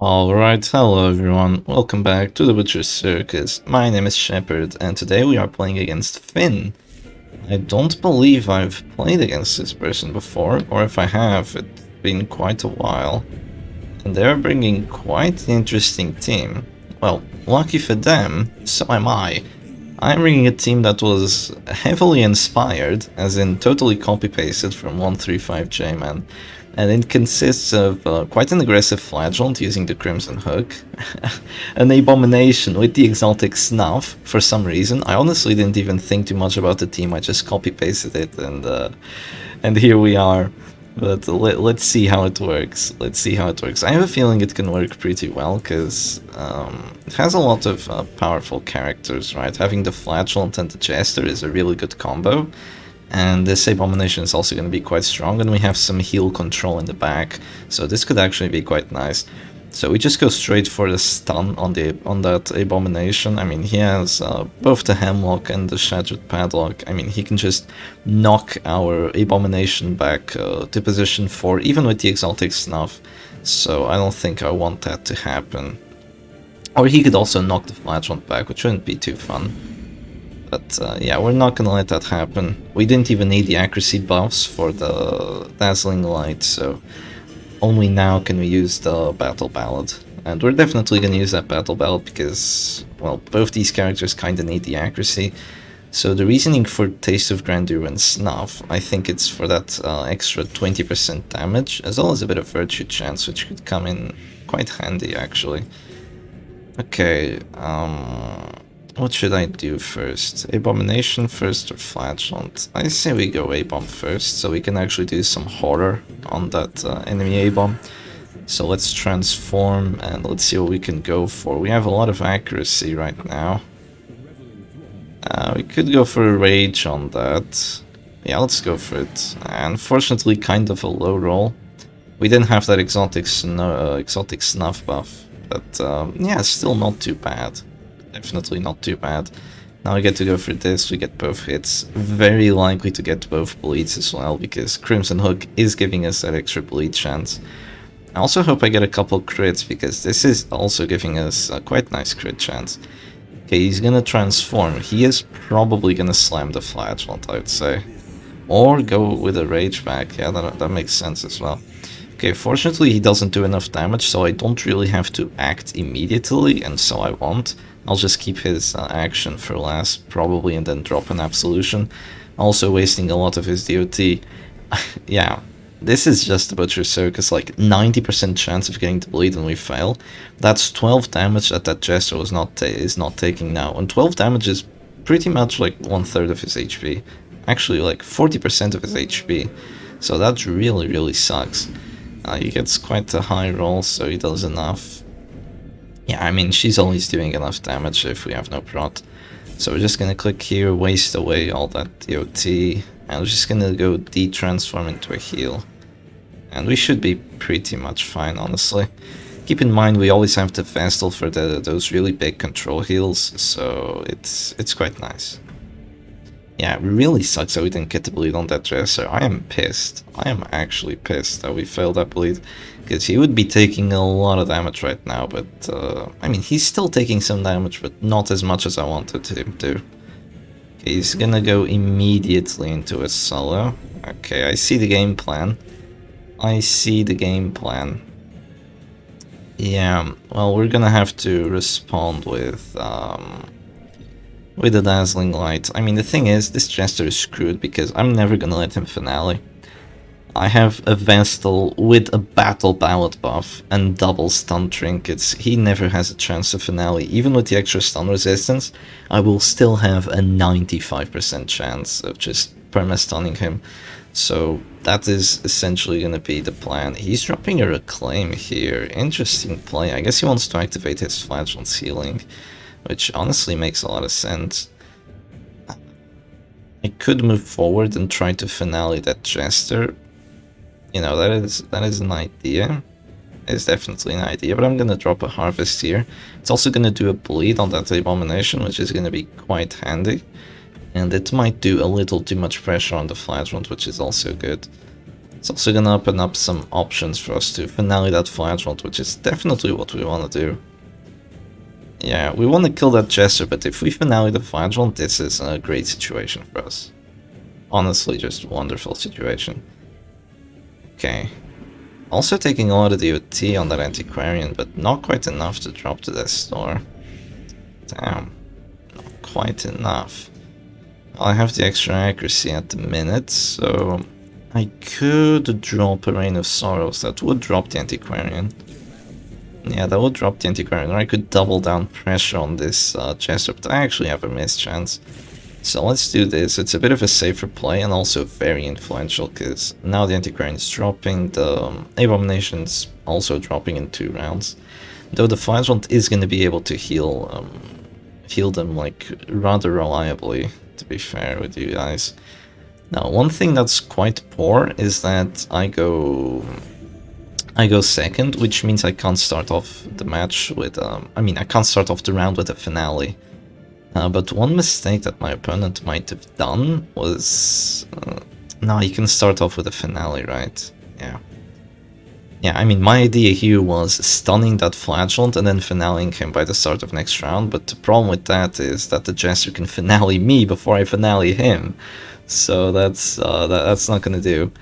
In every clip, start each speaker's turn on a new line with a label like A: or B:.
A: Alright, hello everyone, welcome back to the Butcher's Circus. My name is Shepard, and today we are playing against Finn. I don't believe I've played against this person before, or if I have, it's been quite a while. And they're bringing quite an interesting team. Well, lucky for them, so am I. I'm bringing a team that was heavily inspired, as in totally copy-pasted from 135J-Man. And it consists of quite an aggressive flagellant using the Crimson Hook, an abomination with the exotic snuff for some reason. I honestly didn't even think too much about the team, I just copy-pasted it and here we are. But let's see how it works. Let's see how it works. I have a feeling it can work pretty well, because it has a lot of powerful characters, right? Having the Flagellant and the Jester is a really good combo. And this Abomination is also going to be quite strong, and we have some heal control in the back, so this could actually be quite nice. So we just go straight for the stun on that Abomination. I mean, he has both the Hemlock and the Shattered Padlock. I mean, he can just knock our Abomination back to position 4, even with the Exotic Snuff, so I don't think I want that to happen. Or he could also knock the Flagellant back, which wouldn't be too fun. But yeah, we're not gonna let that happen. We didn't even need the accuracy buffs for the Dazzling Light, so only now can we use the Battle Ballad. And we're definitely gonna use that Battle Ballad because, well, both these characters kinda need the accuracy. So the reasoning for Taste of Grandeur and Snuff, I think it's for that extra 20% damage, as well as a bit of Virtue Chance, which could come in quite handy actually. Okay, what should I do first? Abomination first or Flagellant? I say we go A-Bomb first, so we can actually do some horror on that enemy A-Bomb. So let's transform and let's see what we can go for. We have a lot of accuracy right now. We could go for a Rage on that. Yeah, let's go for it. Unfortunately, kind of a low roll. We didn't have that exotic snuff buff, but yeah, still not too bad. Definitely not too bad. Now we get to go for this, we get both hits. Very likely to get both bleeds as well, because Crimson Hook is giving us that extra bleed chance. I also hope I get a couple crits, because this is also giving us a quite nice crit chance. Okay, he's gonna transform. He is probably gonna slam the Flagellant, I would say. Or go with a Rage back, yeah, that makes sense as well. Okay, fortunately he doesn't do enough damage, so I don't really have to act immediately, and so I won't. I'll just keep his action for last, probably, and then drop an Absolution. Also wasting a lot of his DOT. Yeah, this is just a Butcher Circus, like 90% chance of getting the bleed and we fail. That's 12 damage that Jester is not taking now, and 12 damage is pretty much like 1/3 of his HP. Actually, like 40% of his HP. So that really sucks. He gets quite a high roll, so he does enough. Yeah, I mean, she's always doing enough damage if we have no prot. So we're just gonna click here, waste away all that DOT, and we're just gonna go de-transform into a heal. And we should be pretty much fine, honestly. Keep in mind, we always have the Vestal for those really big control heals, so it's quite nice. Yeah, it really sucks that we didn't get the bleed on that Dresser. I am pissed. I am actually pissed that we failed that bleed, because he would be taking a lot of damage right now, but I mean, he's still taking some damage, but not as much as I wanted him to. Okay, he's gonna go immediately into a solo. Okay, I see the game plan. I see the game plan. Yeah, well, we're gonna have to respond with the Dazzling Light. I mean, the thing is, this Jester is screwed because I'm never gonna let him finale. I have a Vestal with a Battle Ballad buff and double stun trinkets. He never has a chance to finale. Even with the extra stun resistance, I will still have a 95% chance of just perma-stunning him. So that is essentially gonna be the plan. He's dropping a Reclaim here. Interesting play. I guess he wants to activate his Flagellant's healing, which honestly makes a lot of sense. I could move forward and try to finale that Jester. You know, that is an idea. It's definitely an idea, but I'm gonna drop a Harvest here. It's also gonna do a bleed on that Abomination, which is gonna be quite handy. And it might do a little too much pressure on the Flagellant, which is also good. It's also gonna open up some options for us to finale that Flagellant, which is definitely what we want to do. Yeah, we want to kill that Jester, but if we finale the Flagellant, this is a great situation for us. Honestly, just wonderful situation. Okay. Also taking a lot of DOT on that Antiquarian, but not quite enough to drop to this store. Damn. Not quite enough. I have the extra accuracy at the minute, so I could drop a Rain of Sorrows. That would drop the Antiquarian. Yeah, that would drop the Antiquarian, or I could double down pressure on this Jester, but I actually have a mischance. So let's do this. It's a bit of a safer play and also very influential, because now the Antiquarian is dropping, the Abomination's also dropping in 2 rounds. Though the Flagellant is going to be able to heal them like rather reliably, to be fair with you guys. Now, one thing that's quite poor is that I go second, which means I can't start off the match with, I can't start off the round with a finale. But one mistake that my opponent might have done was... no, you can start off with a finale, right? Yeah. Yeah, I mean, my idea here was stunning that Flagellant and then finaling him by the start of next round, but the problem with that is that the Jester can finale me before I finale him. So that's not gonna do.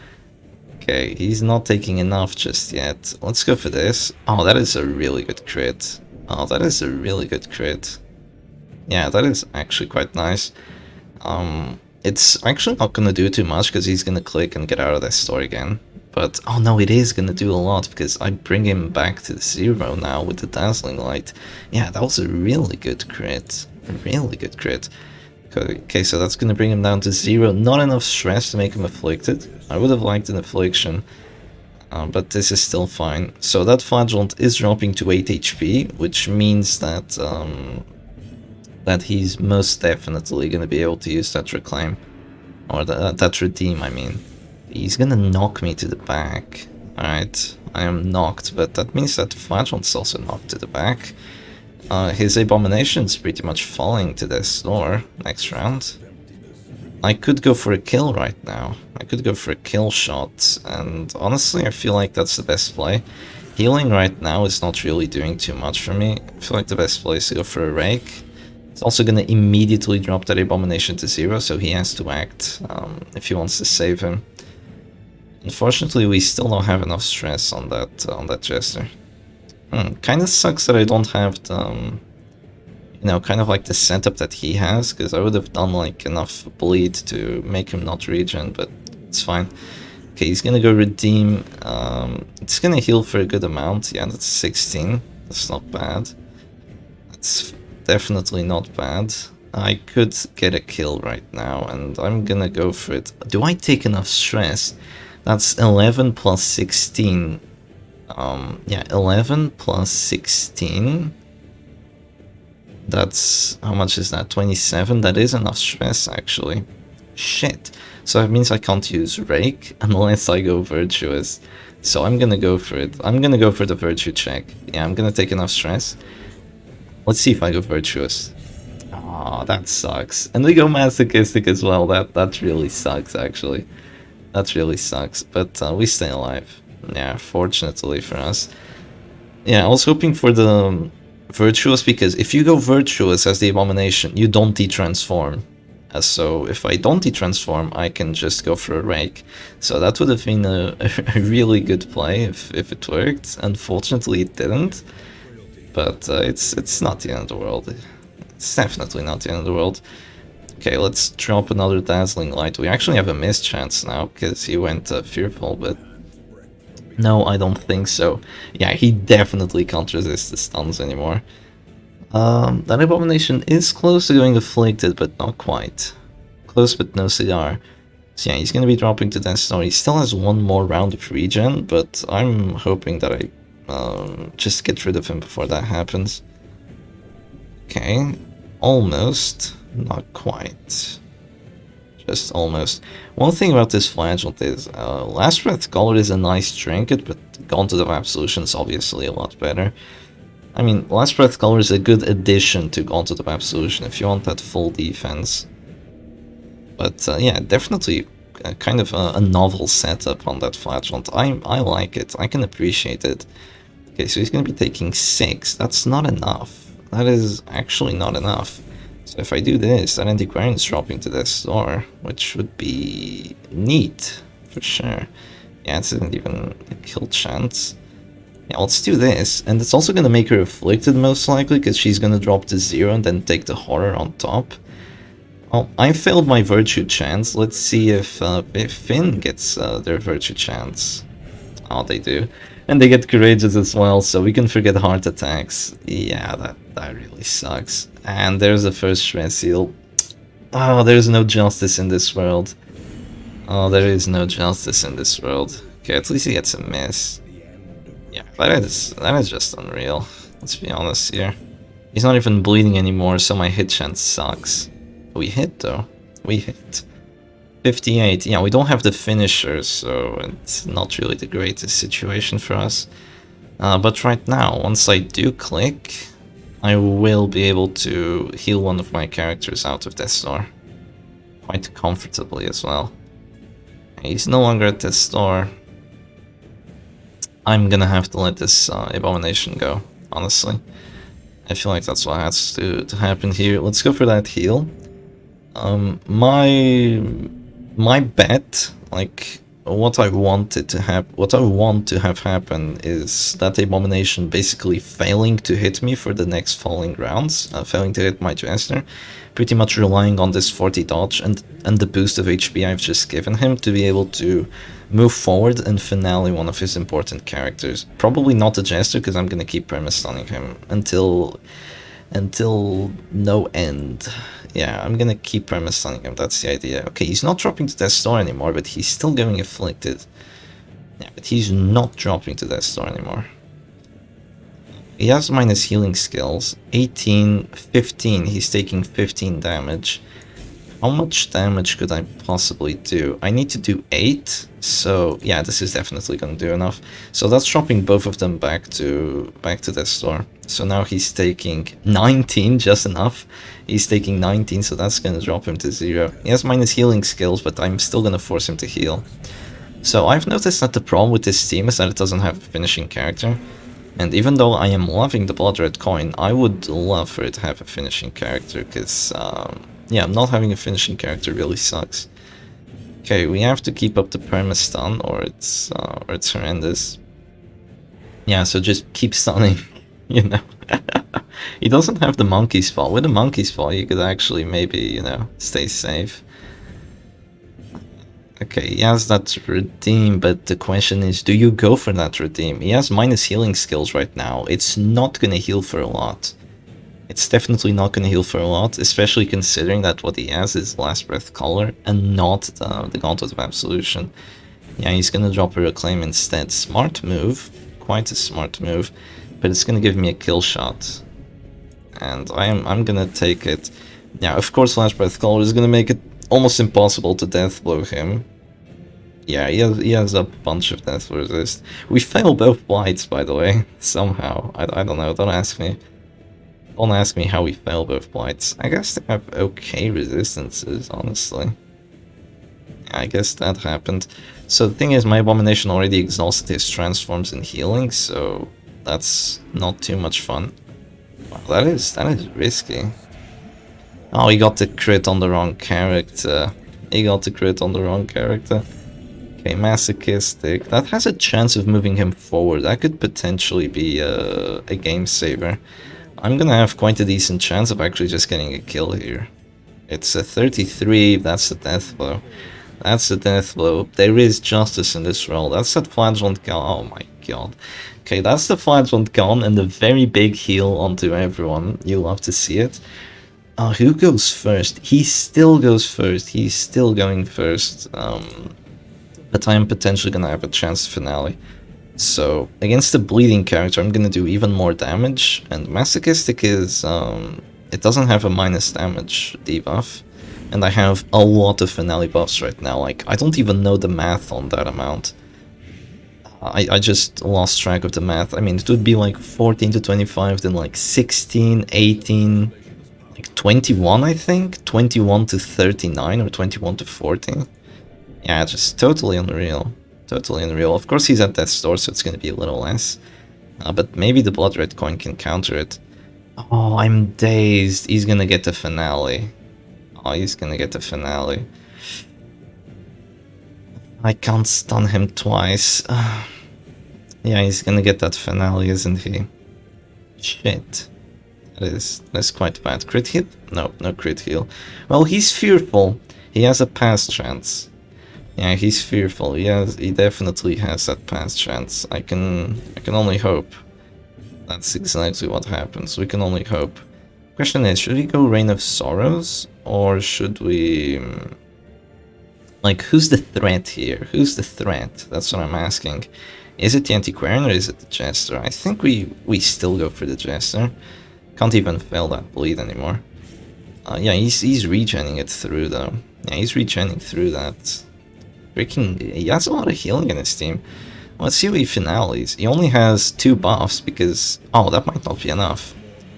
A: Okay, he's not taking enough just yet. Let's go for this. Oh, that is a really good crit. Oh, that is a really good crit. Yeah, that is actually quite nice. It's actually not gonna do too much because he's gonna click and get out of this store again. But, oh no, it is gonna do a lot because I bring him back to 0 now with the Dazzling Light. Yeah, that was a really good crit. A really good crit. Okay, so that's gonna bring him down to 0. Not enough stress to make him afflicted. I would have liked an affliction. But this is still fine. So that Flagellant is dropping to 8 HP, which means that that he's most definitely going to be able to use that reclaim. Or that redeem, I mean. He's going to knock me to the back. Alright, I am knocked, but that means that Flagellant's also knocked to the back. His Abomination's pretty much falling to this door next round. I could go for a kill right now. I could go for a kill shot, and honestly I feel like that's the best play. Healing right now is not really doing too much for me. I feel like the best play is to go for a Rake. It's also going to immediately drop that Abomination to 0, so he has to act if he wants to save him. Unfortunately, we still don't have enough stress on that Jester. Kinda sucks that I don't have the, kind of like the setup that he has, because I would have done like enough bleed to make him not regen, but it's fine. Okay, he's gonna go redeem. It's gonna heal for a good amount. Yeah, that's 16. That's not bad. That's definitely not bad. I could get a kill right now, and I'm gonna go for it. Do I take enough stress? That's 11 plus 16. Yeah, 11 plus 16. That's, how much is that? 27? That is enough stress, actually. Shit. So that means I can't use Rake unless I go Virtuous. So I'm gonna go for it. I'm gonna go for the Virtue check. Yeah, I'm gonna take enough stress. Let's see if I go Virtuous. Ah, that sucks. And we go Masochistic as well. That really sucks, actually. That really sucks. But we stay alive. Yeah, fortunately for us. Yeah, I was hoping for the Virtuous, because if you go Virtuous as the Abomination, you don't detransform. So if I don't detransform, I can just go for a Rake. So that would have been a really good play if it worked. Unfortunately, it didn't. But it's not the end of the world. It's definitely not the end of the world. Okay, let's drop another Dazzling Light. We actually have a mischance now, because he went Fearful, but... No, I don't think so. Yeah, he definitely can't resist the stuns anymore. That Abomination is close to going Afflicted, but not quite. Close, but no cigar. So yeah, he's gonna be dropping to Death Star. He still has one more round of regen, but I'm hoping that I just get rid of him before that happens. Okay, almost. Not quite. Just almost. One thing about this Flagellant is, Last Breath Color is a nice trinket, but Gauntlet of Absolution is obviously a lot better. I mean, Last Breath Color is a good addition to Gauntlet of Absolution if you want that full defense. But yeah, definitely kind of a novel setup on that flagellant. I like it. I can appreciate it. Okay, so he's going to be taking 6. That's not enough. That is actually not enough. So if I do this, that Antiquarian is dropping to this door, which would be neat, for sure. Yeah, it isn't even a kill chance. Yeah, let's do this. And it's also going to make her afflicted, most likely, because she's going to drop to 0 and then take the horror on top. Well, I failed my virtue chance. Let's see if Finn gets their virtue chance. Oh, they do. And they get courageous as well, so we can forget heart attacks. Yeah, that really sucks. And there's the first stress seal. Oh, there's no justice in this world. Oh, there is no justice in this world. Okay, at least he gets a miss. Yeah, that is just unreal. Let's be honest here. He's not even bleeding anymore, so my hit chance sucks. We hit though. We hit. 58. Yeah, we don't have the finisher, so it's not really the greatest situation for us. But right now, once I do click, I will be able to heal one of my characters out of Death's Door. Quite comfortably as well. He's no longer at Death's Door. I'm gonna have to let this Abomination go, honestly. I feel like that's what has to happen here. Let's go for that heal. My bet, like what I want to have happen is that Abomination basically failing to hit me for the next following rounds, failing to hit my Jester, pretty much relying on this 40 dodge and the boost of HP I've just given him to be able to move forward and finale one of his important characters. Probably not the Jester, because I'm gonna keep perma-stunning him until no end. Yeah, I'm gonna keep perma-stunning him, that's the idea. Okay, he's not dropping to Death's Door anymore, but he's still getting afflicted. Yeah, but he's not dropping to Death's Door anymore. He has minus healing skills. 18, 15, he's taking 15 damage. How much damage could I possibly do? I need to do 8, so yeah, this is definitely gonna do enough. So that's dropping both of them back to Death's Door. So now he's taking 19, just enough. He's taking 19, so that's gonna drop him to 0. He has minus healing skills, but I'm still gonna force him to heal. So I've noticed that the problem with this team is that it doesn't have a finishing character. And even though I am loving the Blood Red Coin, I would love for it to have a finishing character, because yeah, not having a finishing character really sucks. Okay, we have to keep up the perma-stun, or it's horrendous. Yeah, so just keep stunning, you know. He doesn't have the monkey spell. With a monkey spell, you could actually maybe, you know, stay safe. Okay, he has that redeem, but the question is, do you go for that redeem? He has minus healing skills right now. It's not gonna heal for a lot. It's definitely not gonna heal for a lot, especially considering that what he has is Last Breath Color and not the Gauntlet of Absolution. Yeah, he's gonna drop a Reclaim instead. Smart move, quite a smart move, but it's gonna give me a kill shot. And I'm gonna take it. Yeah, of course Last Breath Color is gonna make it almost impossible to death blow him. Yeah, he has a bunch of death resist. We fail both blights, by the way, somehow. I don't know, don't ask me. Don't ask me how we fail both blights. I guess they have okay resistances, honestly. Yeah, I guess that happened. So the thing is, my Abomination already exhausted his transforms and healing, so that's not too much fun. Wow, that is risky. Oh, he got the crit on the wrong character. Okay, masochistic. That has a chance of moving him forward. That could potentially be a game saver. I'm gonna have quite a decent chance of actually just getting a kill here. It's a 33, that's the death blow. That's the death blow. There is justice in this roll. That's that flagellant gun. Oh my god. Okay, that's the flagellant gun and a very big heal onto everyone. You love to see it. Who goes first? He still goes first. He's still going first. But I am potentially gonna have a chance to finale. So, against the bleeding character, I'm gonna do even more damage. And masochistic is, it doesn't have a minus damage debuff. And I have a lot of finale buffs right now. Like, I don't even know the math on that amount. I just lost track of the math. I mean, it would be like 14 to 25, then like 16, 18, like 21, I think? 21 to 39 or 21 to 40. Yeah, just totally unreal. Totally unreal. Of course he's at death's door, so it's gonna be a little less. But maybe the blood red coin can counter it. Oh, I'm dazed. He's gonna get the finale. Oh, he's gonna get the finale. I can't stun him twice. Yeah, he's gonna get that finale, isn't he? Shit. That's quite bad. Crit hit? No, no crit heal. Well, he's fearful. He has a pass chance. Yeah, he's fearful. He definitely has that pass chance. I can only hope. That's exactly what happens. We can only hope. Question is, should we go Reign of Sorrows? Or should we... Like, who's the threat here? Who's the threat? That's what I'm asking. Is it the Antiquarian or is it the Jester? I think we still go for the Jester. Can't even fail that bleed anymore. Yeah, he's regenning it through though. Yeah, he's regenning through that. Freaking, he has a lot of healing in his team. Let's see what he finales. He only has 2 buffs because... Oh, that might not be enough.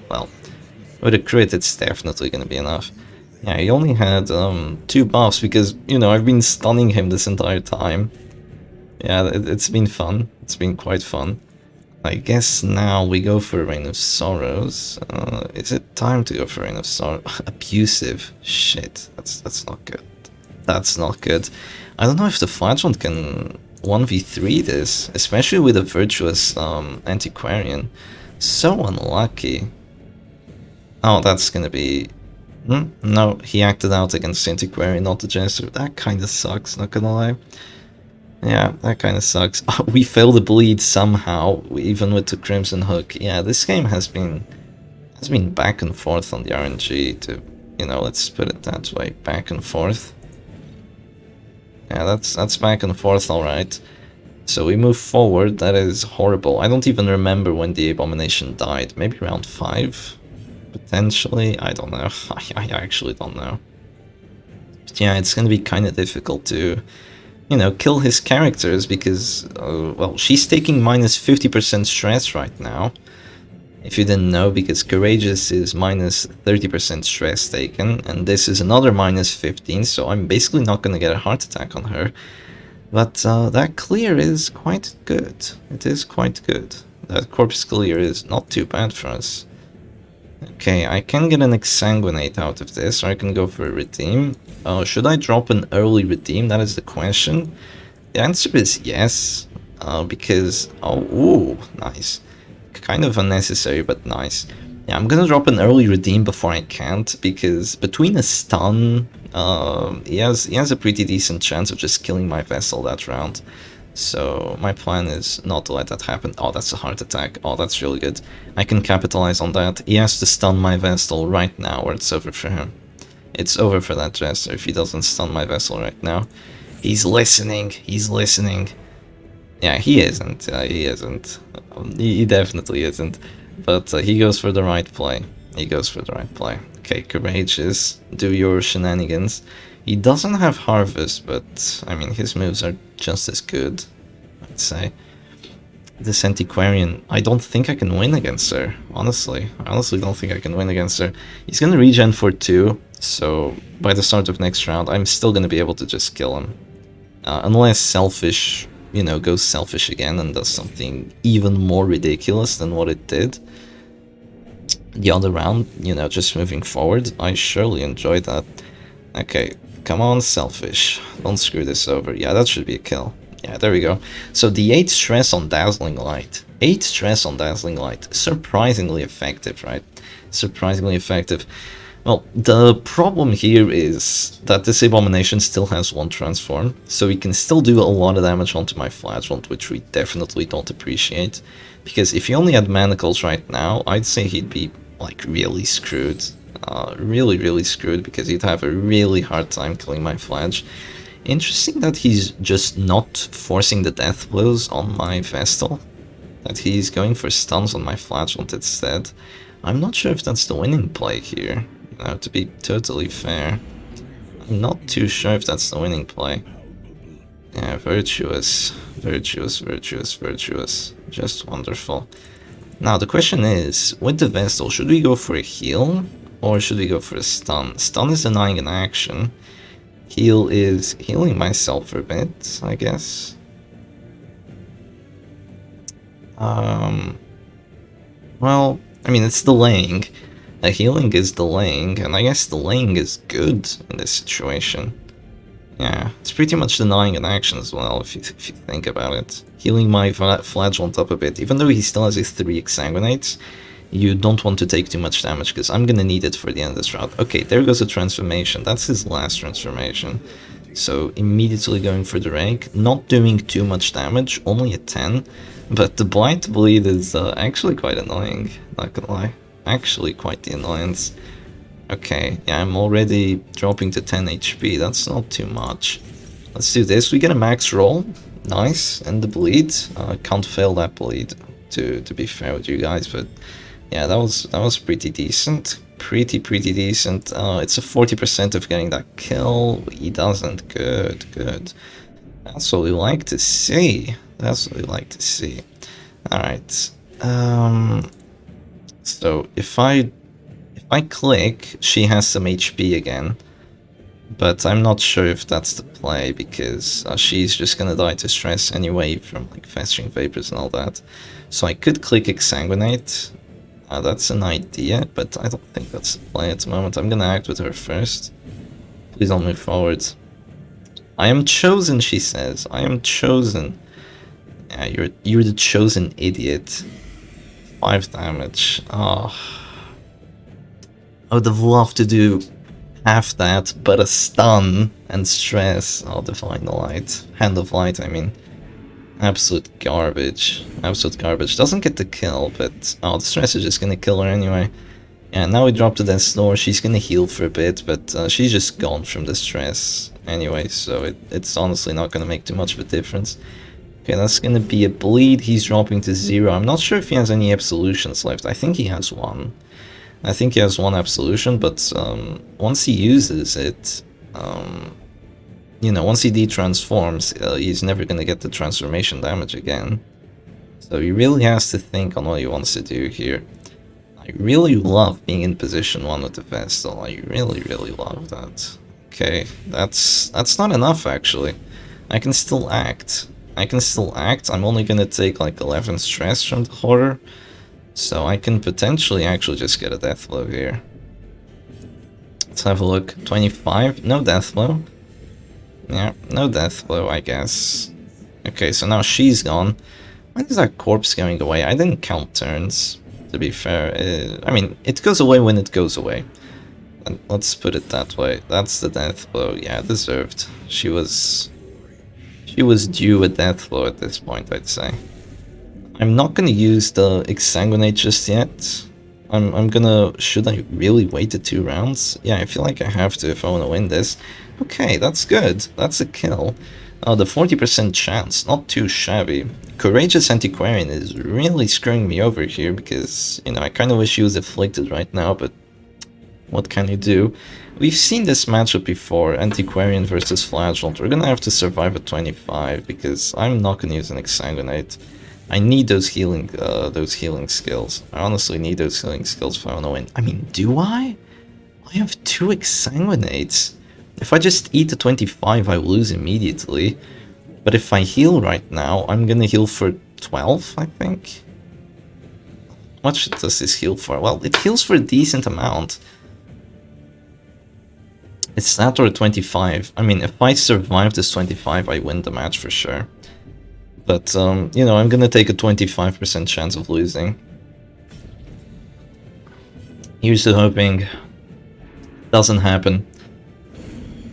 A: Well, with a crit it's definitely gonna be enough. Yeah, he only had 2 buffs because, you know, I've been stunning him this entire time. Yeah, it's been fun. It's been quite fun. I guess now we go for Reign of Sorrows. Is it time to go for Reign of Sorrows? Abusive. Shit, that's not good. That's not good. I don't know if the Flagellant can 1v3 this, especially with a virtuous Antiquarian. So unlucky. Oh, that's gonna be... No, he acted out against Antiquarian, not the Jester. That kinda sucks, not gonna lie. Yeah, that kinda sucks. We failed the bleed somehow, even with the Crimson Hook. Yeah, this game has been back and forth on the RNG to, you know, let's put it that way, back and forth. Yeah, that's back and forth, alright. So we move forward, that is horrible. I don't even remember when the Abomination died, maybe around 5? Potentially, I don't know. I actually don't know. But yeah, it's gonna be kinda difficult to, you know, kill his characters because, well, she's taking minus 50% stress right now. If you didn't know, because Courageous is minus 30% stress taken, and this is another minus 15, so I'm basically not gonna get a heart attack on her. But that clear is quite good. It is quite good. That corpse clear is not too bad for us. Okay, I can get an Exsanguinate out of this, or I can go for a Redeem. Should I drop an early Redeem? That is the question. The answer is yes, because... Oh, ooh, nice. Kind of unnecessary, but nice. Yeah, I'm gonna drop an early Redeem before I can't, because between a stun, he has a pretty decent chance of just killing my Vessel that round. So my plan is not to let that happen. Oh, that's a heart attack. Oh, that's really good. I can capitalize on that. He has to stun my Vestal right now, or it's over for him. It's over for that Jester if he doesn't stun my Vessel right now. He's listening. He's listening. Yeah, he isn't. He isn't. He definitely isn't. But he goes for the right play. He goes for the right play. Okay, Courageous. Do your shenanigans. He doesn't have Harvest, but, I mean, his moves are just as good, I'd say. This Antiquarian, I don't think I can win against her, honestly. I honestly don't think I can win against her. He's gonna regen for 2, so by the start of next round, I'm still gonna be able to just kill him. Unless Selfish, you know, goes Selfish again and does something even more ridiculous than what it did. The other round, you know, just moving forward, I surely enjoyed that. Okay. Come on, Selfish. Don't screw this over. Yeah, that should be a kill. Yeah, there we go. So the 8 stress on Dazzling Light. 8 stress on Dazzling Light. Surprisingly effective, right? Surprisingly effective. Well, the problem here is that this Abomination still has 1 transform, so he can still do a lot of damage onto my Flagellant, which we definitely don't appreciate. Because if he only had Manacles right now, I'd say he'd be, like, really screwed. Really screwed, because he'd have a really hard time killing my Flash. Interesting that he's just not forcing the death blows on my Vestal. That he's going for stuns on my Flagellant instead. I'm not sure if that's the winning play here, you know, to be totally fair. I'm not too sure if that's the winning play. Yeah, virtuous. Virtuous. Just wonderful. Now, the question is, with the Vestal, should we go for a heal? Or should we go for a stun? Stun is denying an action. Heal is healing myself for a bit, I guess. Well, I mean, it's delaying. Healing is delaying, and I guess delaying is good in this situation. Yeah, it's pretty much denying an action as well, if you think about it. Healing my flagellant up a bit, even though he still has his 3 exsanguinates, you don't want to take too much damage, because I'm gonna need it for the end of this round. Okay, there goes a transformation. That's his last transformation. So immediately going for the rank, not doing too much damage, only a 10, but the blight bleed is actually quite annoying, not gonna lie. Actually quite the annoyance. Okay, yeah, I'm already dropping to 10 HP, that's not too much. Let's do this, we get a max roll, nice, and the bleed. Can't fail that bleed, to be fair with you guys, but yeah, that was pretty decent. Pretty decent. It's a 40% of getting that kill. He doesn't. Good. That's what we like to see. That's what we like to see. Alright. So if I click, she has some HP again. But I'm not sure if that's the play, because she's just gonna die to stress anyway from like festering vapors and all that. So I could click Exsanguinate. That's an idea, but I don't think that's the play at the moment. I'm gonna act with her first. Please don't move forward. I am chosen, she says. I am chosen. Yeah, you're the chosen idiot. 5 damage. Oh. I would have loved to do half that, but a stun and stress. Oh, Divine Light. Hand of Light, I mean. Absolute garbage. Absolute garbage. Doesn't get the kill, but oh, the stress is just gonna kill her anyway. Yeah, now we drop to Death's Door. She's gonna heal for a bit, but she's just gone from the stress anyway, so it's honestly not gonna make too much of a difference. Okay, that's gonna be a bleed. He's dropping to 0. I'm not sure if he has any absolutions left. I think he has one. I think he has one absolution, but once he uses it, you know, once he de-transforms, he's never gonna get the transformation damage again. So he really has to think on what he wants to do here. I really love being in position 1 with the Vestal. I really love that. Okay, that's not enough actually. I can still act. I'm only gonna take like 11 stress from the horror. So I can potentially actually just get a death blow here. Let's have a look. 25, no death blow. Yeah, no death blow, I guess. Okay, so now she's gone. When is that corpse going away? I didn't count turns, to be fair. I mean, it goes away when it goes away. And let's put it that way. That's the death blow. Yeah, deserved. She was due a death blow at this point, I'd say. I'm not gonna use the Exsanguinate just yet. I'm gonna... Should I really wait the 2 rounds? Yeah, I feel like I have to if I want to win this. Okay, that's good. That's a kill. The 40% chance, not too shabby. Courageous Antiquarian is really screwing me over here because, you know, I kind of wish he was afflicted right now, but what can you do? We've seen this matchup before, Antiquarian versus Flagellant. We're gonna have to survive at 25 because I'm not gonna use an Exsanguinate. I need those healing skills. I honestly need those healing skills if I want to win. I mean, do I? I have 2 Exsanguinates. If I just eat the 25, I lose immediately. But if I heal right now, I'm gonna heal for 12, I think. How much does this heal for? Well, it heals for a decent amount. It's that or 25. I mean, if I survive this 25, I win the match for sure. But, you know, I'm gonna take a 25% chance of losing. Here's to hoping. Doesn't happen.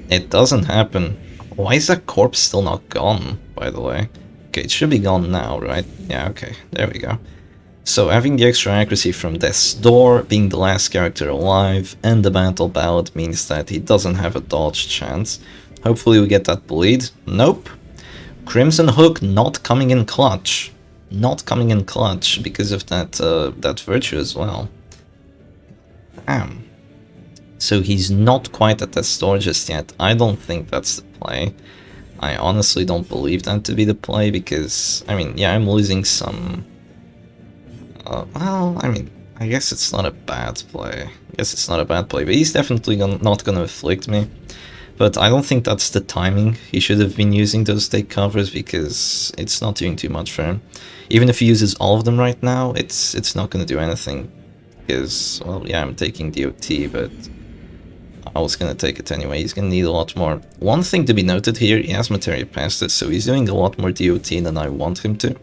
A: It doesn't happen. Why is that corpse still not gone, by the way? Okay, it should be gone now, right? Yeah, okay, there we go. So, having the extra accuracy from Death's Door, being the last character alive, and the Battle Ballad means that he doesn't have a dodge chance. Hopefully we get that bleed. Nope. Crimson Hook not coming in clutch. Not coming in clutch because of that that virtue as well. Damn. So he's not quite at that store just yet. I don't think that's the play. I honestly don't believe that to be the play because, I mean, yeah, I'm losing some... well, I mean, I guess it's not a bad play. But he's definitely not gonna afflict me. But I don't think that's the timing. He should have been using those take covers because it's not doing too much for him. Even if he uses all of them right now, it's not going to do anything. Because, well, yeah, I'm taking DOT, but I was going to take it anyway. He's going to need a lot more. One thing to be noted here, he has Materia Passes, so he's doing a lot more DOT than I want him to.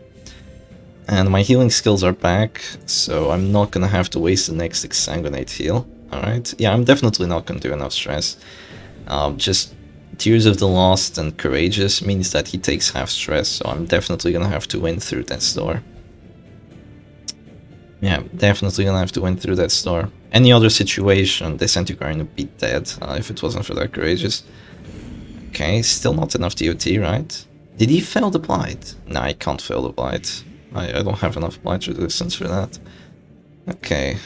A: And my healing skills are back, so I'm not going to have to waste the next Exsanguinate heal. Alright, yeah, I'm definitely not going to do enough stress. Just Tears of the Lost and Courageous means that he takes half stress, so I'm definitely going to have to win through Death's Door. Yeah, definitely gonna have to win through that store. Any other situation, this Antiquarian would be dead if it wasn't for that Courageous. Okay, still not enough DOT, right? Did he fail the Blight? Nah, I can't fail the Blight. I don't have enough Blight resistance for that. Okay.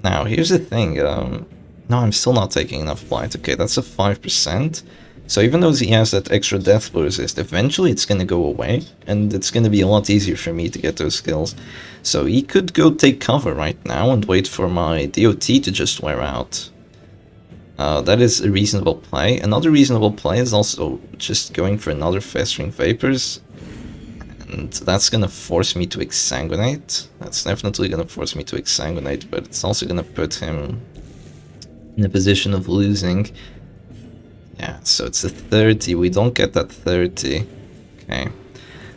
A: Now, here's the thing. No, I'm still not taking enough Blight. Okay, that's a 5%. So even though he has that extra death blow resist, eventually it's going to go away, and it's going to be a lot easier for me to get those skills. So he could go take cover right now and wait for my DOT to just wear out. That is a reasonable play. Another reasonable play is also just going for another Festering Vapors, and that's going to force me to Exsanguinate. That's definitely going to force me to Exsanguinate, but it's also going to put him in a position of losing. Yeah, so it's a 30. We don't get that 30. Okay.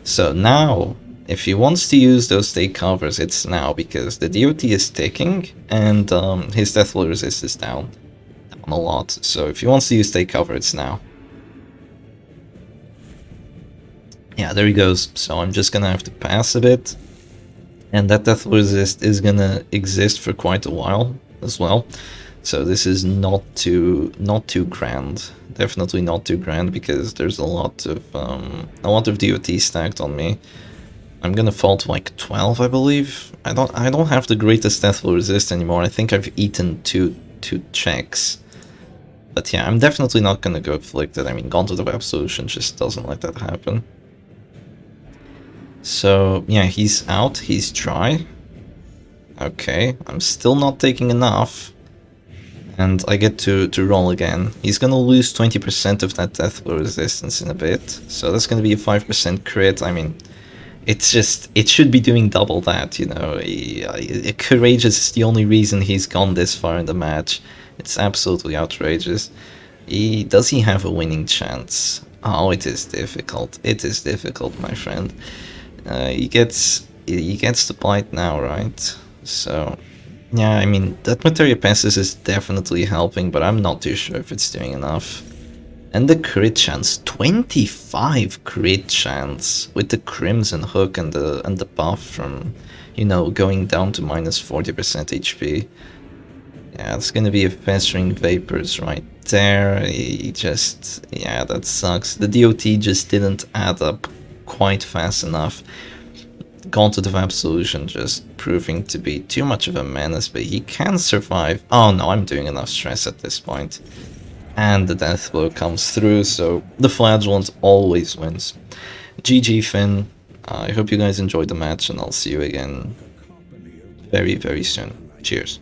A: So now, if he wants to use those take covers, it's now, because the DOT is ticking, and his death blow resist is down a lot. So if he wants to use take cover, it's now. Yeah, there he goes. So I'm just gonna have to pass a bit. And that death blow resist is gonna exist for quite a while as well. So this is not too grand. Definitely not too grand, because there's a lot of DOT stacked on me. I'm gonna fall to like 12, I believe. I don't have the greatest death blow resist anymore. I think I've eaten two checks. But yeah, I'm definitely not gonna go afflicted. I mean, Gauntlet of Absolution just doesn't let that happen. So yeah, he's out. He's dry. Okay, I'm still not taking enough. And I get to roll again. He's gonna lose 20% of that death blow resistance in a bit. So that's gonna be a 5% crit. I mean, it's just, it should be doing double that, you know. Courageous is the only reason he's gone this far in the match. It's absolutely outrageous. Does he have a winning chance? Oh, it is difficult. It is difficult, my friend. He gets the Blight now, right? So yeah, I mean, that Materia Passes is definitely helping, but I'm not too sure if it's doing enough. And the crit chance, 25 crit chance with the Crimson Hook and the buff from, you know, going down to minus 40% HP. Yeah, it's gonna be a Festering Vapors right there. Yeah, that sucks. The DOT just didn't add up quite fast enough. Gauntlet of Absolution just proving to be too much of a menace, but he can survive. Oh no, I'm doing enough stress at this point. And the death blow comes through, so the Flagellant always wins. GG Finn, I hope you guys enjoyed the match, and I'll see you again very, very soon. Cheers.